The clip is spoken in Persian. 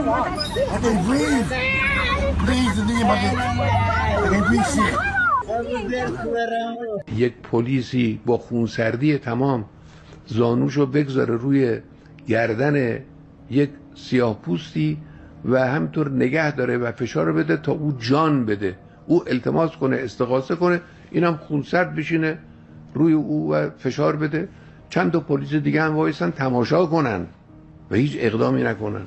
can breathe. Please, the name of it. I can breathe shit. یک پلیسی با خونسردی تمام زانوشو بگذاره روی گردن یک سیاه‌پوستی و همطور نگه داره و فشار بده تا او جان بده، او التماس کنه، استغاثه کنه، اینم خونسرد بشینه روی او و فشار بده. چند تا پلیس دیگه هم وایسن تماشا کنن و هیچ اقدامی نکنن.